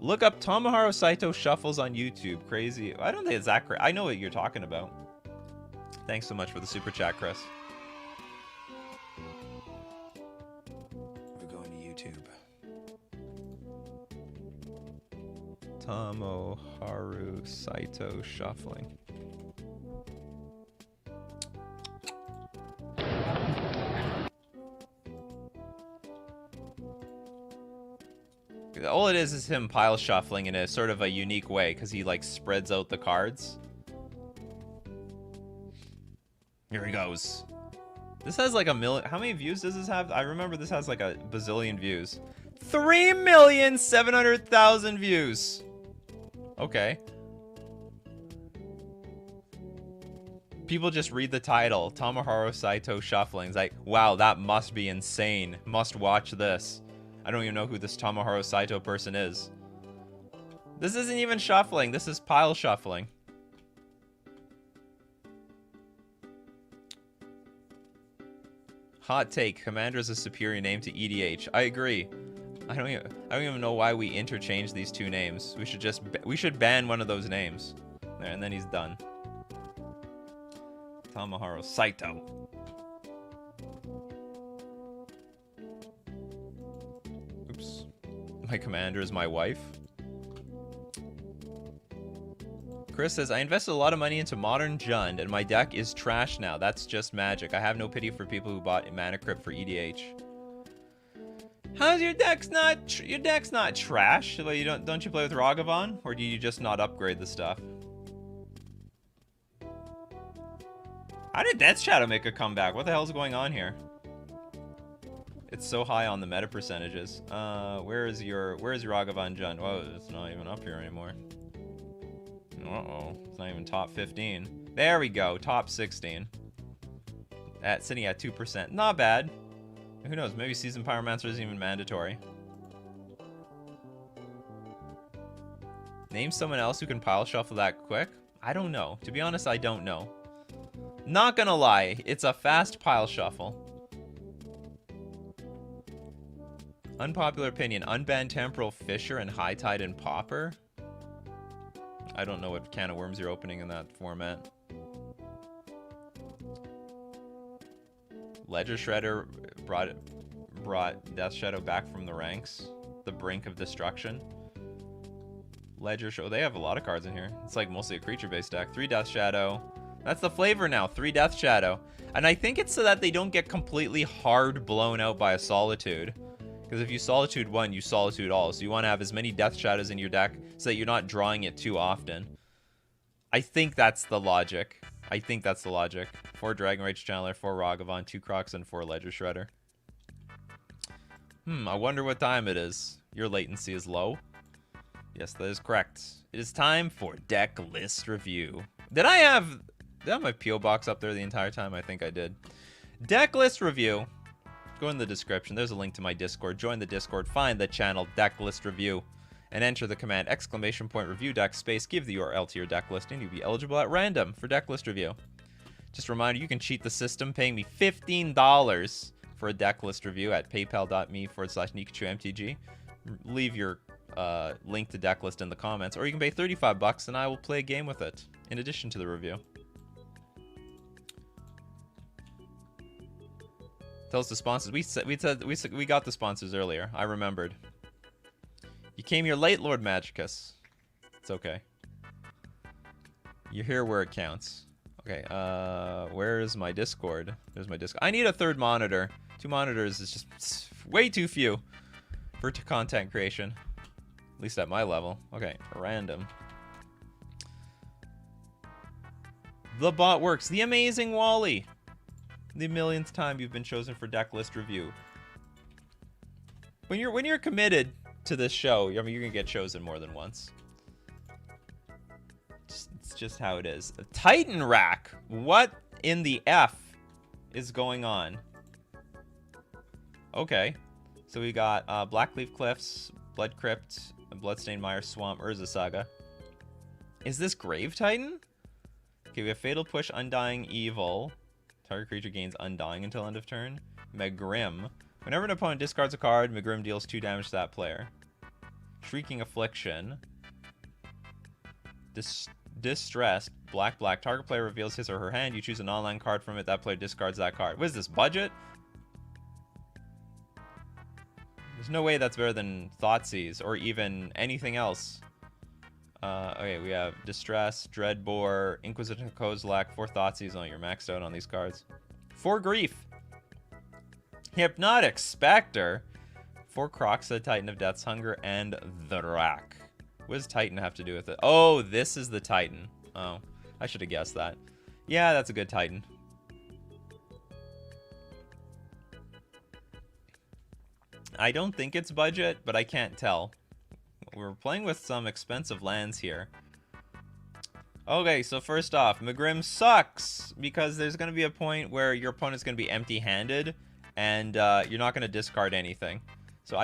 Look up Tomohiro Saito shuffles on YouTube. Crazy. I don't think it's that crazy. I know what you're talking about. Thanks so much for the super chat, Chris. We're going to YouTube. Tomohiro Saito shuffling. All it is him pile shuffling in a sort of a unique way because he like spreads out the cards. Here he goes. This has like a million. How many views does this have? I remember this has like a bazillion views. 3,700,000 views. Okay. People just read the title, Tomohiro Saito shuffling. It's like, wow, that must be insane. Must watch this. I don't even know who this Tomohiro Saito person is. This isn't even shuffling. This is pile shuffling. Hot take. Commander is a superior name to EDH. I agree. I don't even know why we interchange these two names. We should ban one of those names. There, and then he's done. Tomohiro Saito. Oops. My commander is my wife. Chris says, I invested a lot of money into Modern Jund, and my deck is trash now. That's just magic. I have no pity for people who bought Mana Crypt for EDH. How's your deck's not... your deck's not trash? Like, you don't you play with Ragavan? Or do you just not upgrade the stuff? How did Death Shadow make a comeback? What the hell's going on here? It's so high on the meta percentages. Where's your Ragavan Jund? Whoa, it's not even up here anymore. Uh-oh. It's not even top 15. There we go. Top 16. Sitting at 2%. Not bad. Who knows? Maybe Seasoned Pyromancer isn't even mandatory. Name someone else who can pile shuffle that quick? I don't know. To be honest, I don't know. Not gonna lie. It's a fast pile shuffle. Unpopular opinion. Unbanned Temporal Fissure and High Tide and Pauper? I don't know what can of worms you're opening in that format. Ledger Shredder brought Death Shadow back from the ranks. The brink of destruction. Ledger Shadow. They have a lot of cards in here. It's like mostly a creature-based deck. 3 Death Shadow. That's the flavor now. 3 Death Shadow. And I think it's so that they don't get completely hard blown out by a Solitude. Because if you Solitude one, you Solitude all. So you want to have as many Death Shadows in your deck so that you're not drawing it too often. I think that's the logic. 4 Dragon Rage Channeler, 4 Ragavan, 2 Crocs, and 4 Ledger Shredder. I wonder what time it is. Your latency is low. Yes, that is correct. It is time for deck list review. Did I have my P.O. box up there the entire time? I think I did. Deck list review. Go in the description. There's a link to my Discord. Join the Discord. Find the channel Deck List Review. And enter the command ! Review deck space. Give the URL to your deck list. And you'll be eligible at random for deck list review. Just a reminder, you can cheat the system paying me $15 for a deck list review at paypal.me/Nikachu MTG. Leave your link to deck list in the comments. Or you can pay $35 and I will play a game with it in addition to the review. Tell us the sponsors. We got the sponsors earlier. I remembered. You came here late, Lord Magicus. It's okay. You're here where it counts. Okay, where's my Discord? There's my Discord. I need a third monitor. 2 monitors is just way too few for content creation. At least at my level. Okay, random. The bot works. The amazing Wally. The millionth time you've been chosen for Decklist review. When you're committed to this show, I mean, you're gonna get chosen more than once. It's just how it is. A Titan Rack. What in the F is going on? Okay, so we got Blackleaf Cliffs, Blood Crypt, Bloodstained Mire Swamp, Urza Saga. Is this Grave Titan? Okay, we have Fatal Push, Undying Evil. Target creature gains Undying until end of turn. Megrim. Whenever an opponent discards a card, Megrim deals 2 damage to that player. Shrieking Affliction. Distressed. Black. Target player reveals his or her hand. You choose an online card from it. That player discards that card. What is this, budget? There's no way that's better than Thoughtseize or even anything else. Okay, we have Distress, Dreadbore, Inquisition Kozilek, 4 Thoughtseize. Oh, you're maxed out on these cards. 4 Grief. Hypnotic Spectre. 4 Croxa, Titan of Death's Hunger, and the Rack. What does Titan have to do with it? Oh, this is the Titan. Oh, I should have guessed that. Yeah, that's a good Titan. I don't think it's budget, but I can't tell. We're playing with some expensive lands here. Okay, so first off, Megrim sucks because there's going to be a point where your opponent's going to be empty-handed and you're not going to discard anything. So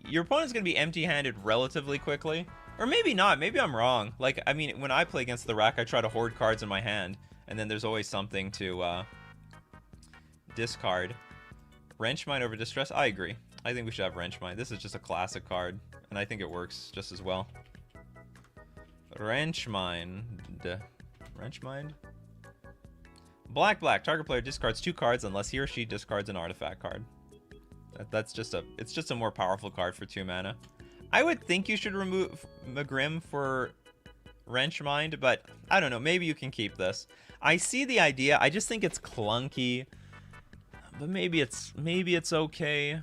your opponent's going to be empty-handed relatively quickly. Or maybe not. Maybe I'm wrong. Like, I mean, when I play against the Rack, I try to hoard cards in my hand. And then there's always something to discard. Wrenchmine over Distress? I agree. I think we should have Wrenchmine. This is just a classic card. And I think it works just as well. Wrenchmine. Wrenchmine? Black. Target player discards 2 cards unless he or she discards an artifact card. It's just a more powerful card for 2 mana. I would think you should remove Megrim for Wrenchmine, but I don't know. Maybe you can keep this. I see the idea. I just think it's clunky. But maybe it's okay.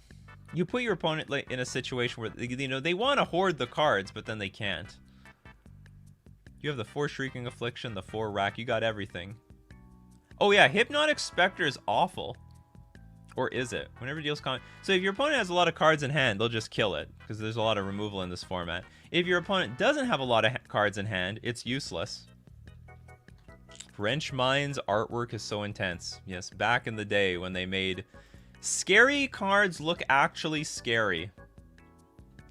You put your opponent in a situation where they want to hoard the cards, but then they can't. You have the 4 Shrieking Affliction, the 4 Rack. You got everything. Oh yeah, Hypnotic Spectre is awful. Or is it? Whenever it deals so if your opponent has a lot of cards in hand, they'll just kill it because there's a lot of removal in this format. If your opponent doesn't have a lot of cards in hand, it's useless. Wrenchmine's artwork is so intense. Yes, back in the day when they made scary cards look actually scary.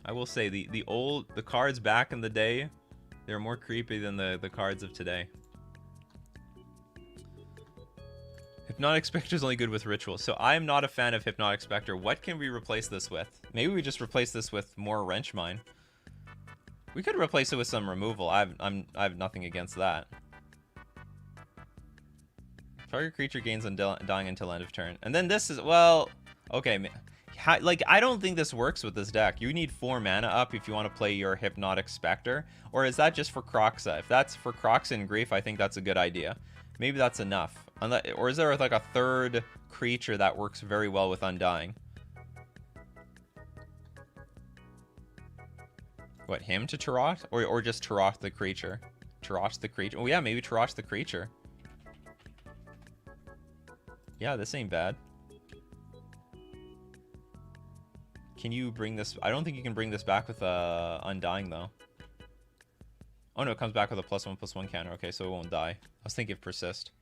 I will say the cards back in the day, they're more creepy than the cards of today. Hypnotic Spectre is only good with rituals, so I'm not a fan of Hypnotic Spectre. What can we replace this with? Maybe we just replace this with more Wrenchmine. We could replace it with some removal. I have nothing against that. Target creature gains Undying until end of turn. And then this is, well, okay. Like, I don't think this works with this deck. You need 4 mana up if you want to play your Hypnotic Spectre. Or is that just for Croxa? If that's for Croxa and Grief, I think that's a good idea. Maybe that's enough. Or is there like a 3rd creature that works very well with Undying? What, him to Tarot? Or just Tarot the creature? Tarot the creature? Oh yeah, maybe Tarot the creature. Yeah, this ain't bad. Can you bring this? I don't think you can bring this back with Undying though. Oh no, it comes back with a +1/+1 counter. Okay, so it won't die. I was thinking of Persist.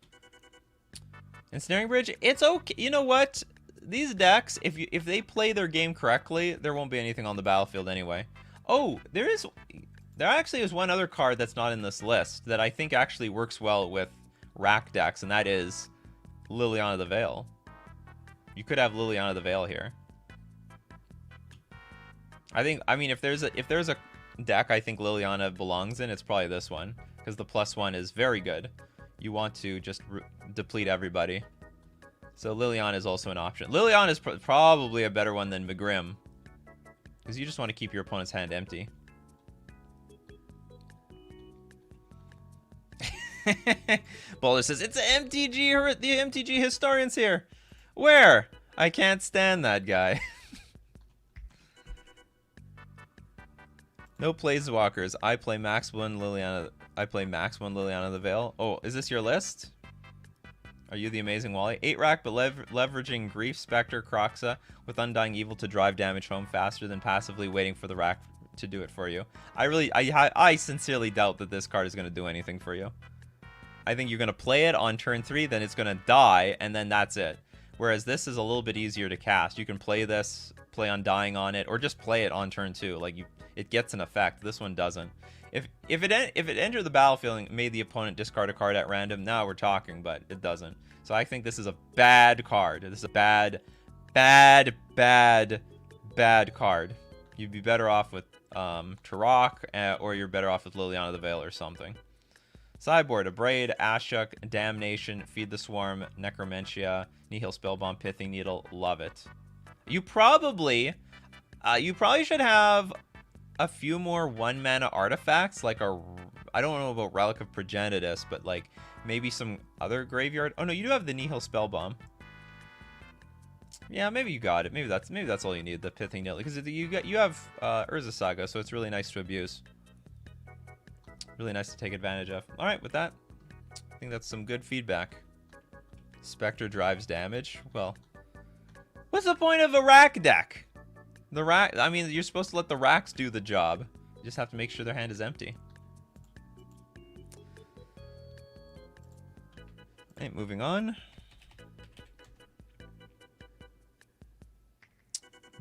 Ensnaring Bridge, it's okay. You know what? These decks, if they play their game correctly, there won't be anything on the battlefield anyway. Oh, there actually is one other card that's not in this list that I think actually works well with Rack decks, and that is Liliana the Veil. You could have Liliana the Veil here. I mean, if there's a deck I think Liliana belongs in, it's probably this one, because the +1 is very good. You want to just deplete everybody. So Liliana is also an option. Liliana is probably a better one than Magrim, because you just want to keep your opponent's hand empty. Boulder says, it's an MTG, the MTG historian's here. Where? I can't stand that guy. No Planeswalkers. I play Max 1 Liliana. I play Max 1 Liliana the Veil. Oh, is this your list? Are you the amazing Wally? 8-rack, but leveraging Grief, Spectre, Croxa with Undying Evil to drive damage home faster than passively waiting for the rack to do it for you. I sincerely doubt that this card is going to do anything for you. I think you're going to play it on turn 3, then it's going to die, and then that's it. Whereas this is a little bit easier to cast. You can play this, play Undying on it, or just play it on turn 2. Like, it gets an effect. This one doesn't. If it entered the battlefield and made the opponent discard a card at random, now we're talking, but it doesn't. So I think this is a bad card. This is a bad card. You'd be better off with Turok, or you're better off with Liliana the Veil or something. Sideboard, Abrade, Ashok, Damnation, Feed the Swarm, Necromentia, Nihil Spellbomb, Pithing Needle. Love it. You probably should have a few more 1-mana artifacts, like I don't know about Relic of Progenitus, but like maybe some other graveyard. Oh no, you do have the Nihil Spellbomb. Yeah, maybe you got it. Maybe that's all you need, the Pithing Needle, because you have Urza Saga, so it's really nice to abuse. Really nice to take advantage of. All right, with that, I think that's some good feedback. Spectre drives damage. Well, what's the point of a rack deck? The rack, I mean, you're supposed to let the racks do the job. You just have to make sure their hand is empty. All right, moving on.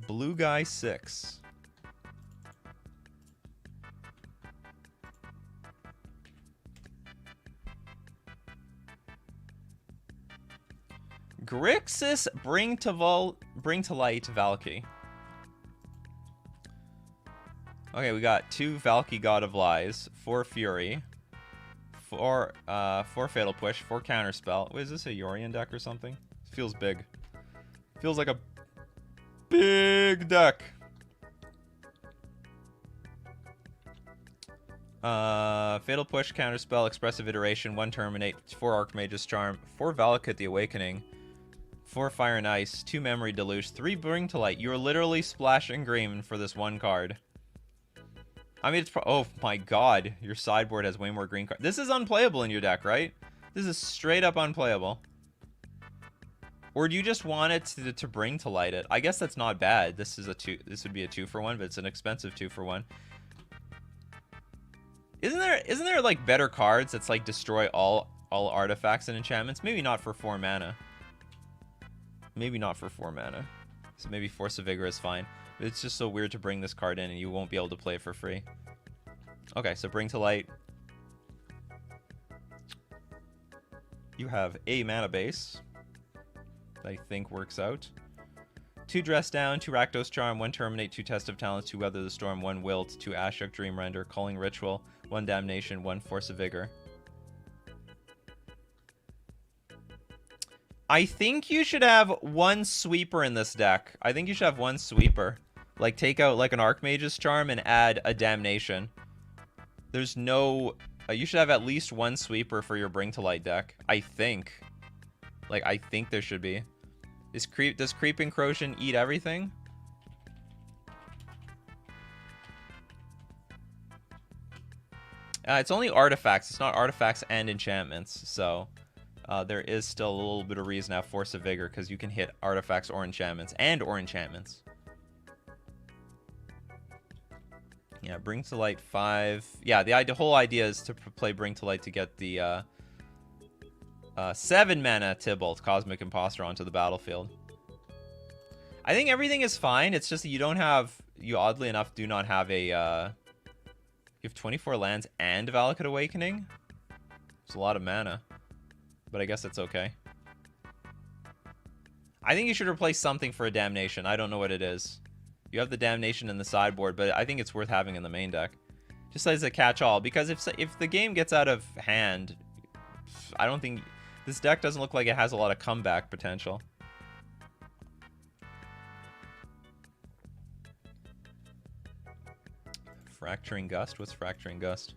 Blue Guy 6. Grixis Bring to Light Valky. Okay, we got 2 Valky God of Lies, 4 Fury, 4 Fatal Push, 4 Counterspell. Wait, is this a Yorion deck or something? It feels big. Feels like a big deck. Fatal Push, Counterspell, Expressive Iteration, 1 Terminate, 4 Archmage's Charm, 4 Valakut the Awakening, 4 Fire and Ice, 2 Memory Deluge, 3 Bring to Light. You're literally splashing green for this one card. I mean, it's oh my god, your sideboard has way more green cards. This is unplayable in your deck, right? This is straight up unplayable. Or do you just want it to bring to light it? I guess that's not bad. This is a 2. This would be a 2-for-1, but it's an expensive 2-for-1. Isn't there like better cards that's like destroy all artifacts and enchantments? Maybe not for 4 mana. Maybe not for 4 mana. So maybe Force of Vigor is fine. But it's just so weird to bring this card in and you won't be able to play it for free. Okay, so Bring to Light. You have a mana base that I think works out. 2 Dress Down, 2 Rakdos Charm, 1 Terminate, 2 Test of Talents, 2 Weather the Storm, 1 Wilt, 2 Ashok Dream Render, Calling Ritual, 1 Damnation, 1 Force of Vigor. I think you should have 1 sweeper in this deck. I think you should have 1 sweeper. Like, take out, like, an Archmage's Charm and add a Damnation. There's no... you should have at least 1 sweeper for your Bring to Light deck. I think. Like, I think there should be. Does Creeping Corrosion eat everything? It's only artifacts. It's not artifacts and enchantments. So... there is still a little bit of reason to have Force of Vigor, because you can hit artifacts or enchantments. Yeah, Bring to Light 5. Yeah, the whole idea is to play Bring to Light to get the 7 mana Tybalt, Cosmic Imposter, onto the battlefield. I think everything is fine. It's just that you don't have... You oddly enough do not have a... you have 24 lands and Valakut Awakening. It's a lot of mana. But I guess it's okay. I think you should replace something for a Damnation. I don't know what it is. You have the Damnation in the sideboard, but I think it's worth having in the main deck. Just as a catch-all. Because if the game gets out of hand, I don't think... This deck doesn't look like it has a lot of comeback potential. Fracturing Gust? What's Fracturing Gust?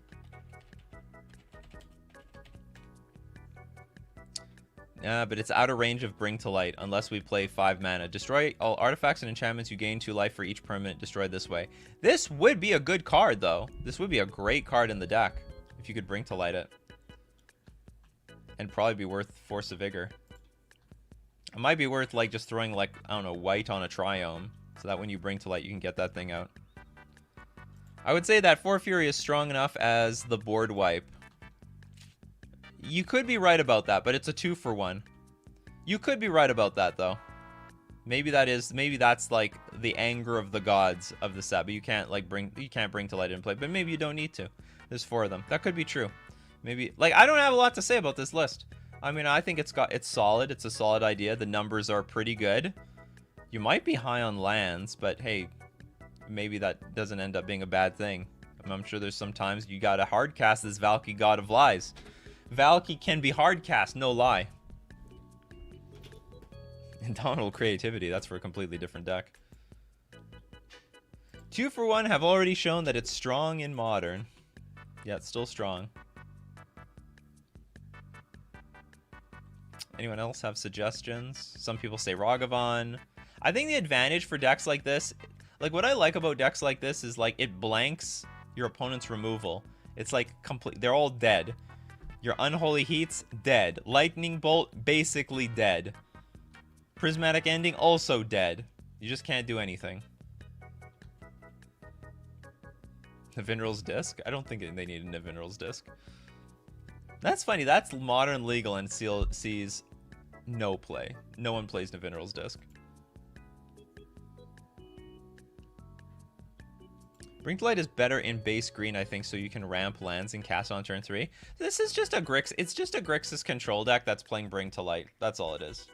But it's out of range of Bring to Light unless we play 5 mana. Destroy all artifacts and enchantments. You gain 2 life for each permanent destroyed this way. This would be a good card, though. This would be a great card in the deck if you could Bring to Light it. And probably be worth Force of Vigor. It might be worth, like, just throwing, like, I don't know, white on a Triome. So that when you Bring to Light, you can get that thing out. I would say that 4 Fury is strong enough as the board wipe. You could be right about that, but it's a 2-for-1. You could be right about that, though. Maybe that's like the anger of the gods of the set, but you can't Bring to Light into play. But maybe you don't need to. There's 4 of them. That could be true. Maybe, like, I don't have a lot to say about this list. I mean, I think it's solid. It's a solid idea. The numbers are pretty good. You might be high on lands, but hey, maybe that doesn't end up being a bad thing. I'm sure there's some times you gotta hard cast this Valky God of Lies. Valky can be hard cast, no lie. Indomitable Creativity, that's for a completely different deck. 2-for-1 have already shown that it's strong in Modern. Yeah, it's still strong. Anyone else have suggestions? Some people say Ragavan. I think the advantage for decks like this, like what I like about decks like this is like it blanks your opponent's removal. It's like complete, they're all dead. Your Unholy Heats, dead. Lightning Bolt, basically dead. Prismatic Ending, also dead. You just can't do anything. Navinral's Disc? I don't think they need a Navinral's Disc. That's funny. That's Modern legal and sees no play. No one plays Navinral's Disc. Bring to Light is better in base green, I think, so you can ramp lands and cast on turn 3. This is just a Grixis. It's just a Grixis control deck that's playing Bring to Light. That's all it is.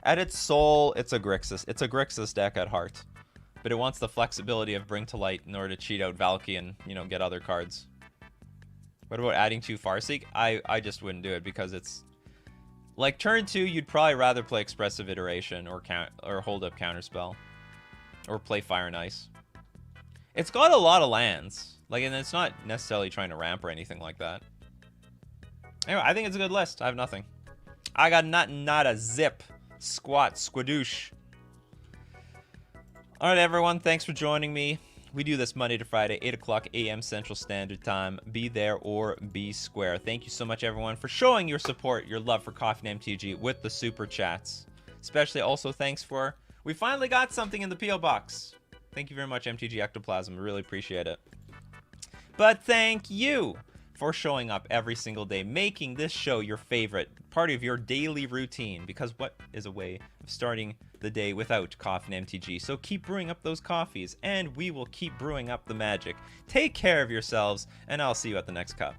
At its soul, it's a Grixis. It's a Grixis deck at heart. But it wants the flexibility of Bring to Light in order to cheat out Valky and, you know, get other cards. What about adding 2 Farseek? I just wouldn't do it because it's... Like, turn 2, you'd probably rather play Expressive Iteration or hold up Counterspell. Or play Fire and Ice. It's got a lot of lands. Like, and it's not necessarily trying to ramp or anything like that. Anyway, I think it's a good list. I have nothing. I got nothing, not a zip. Squat, squadoosh. Alright, everyone. Thanks for joining me. We do this Monday to Friday, 8 o'clock a.m. Central Standard Time. Be there or be square. Thank you so much, everyone, for showing your support, your love for Coffee and MTG with the Super Chats. Especially also thanks for... We finally got something in the P.O. Box. Thank you very much, MTG Ectoplasm. I really appreciate it. But thank you for showing up every single day, making this show your favorite, part of your daily routine, because what is a way of starting the day without Coffee and MTG? So keep brewing up those coffees, and we will keep brewing up the magic. Take care of yourselves, and I'll see you at the next cup.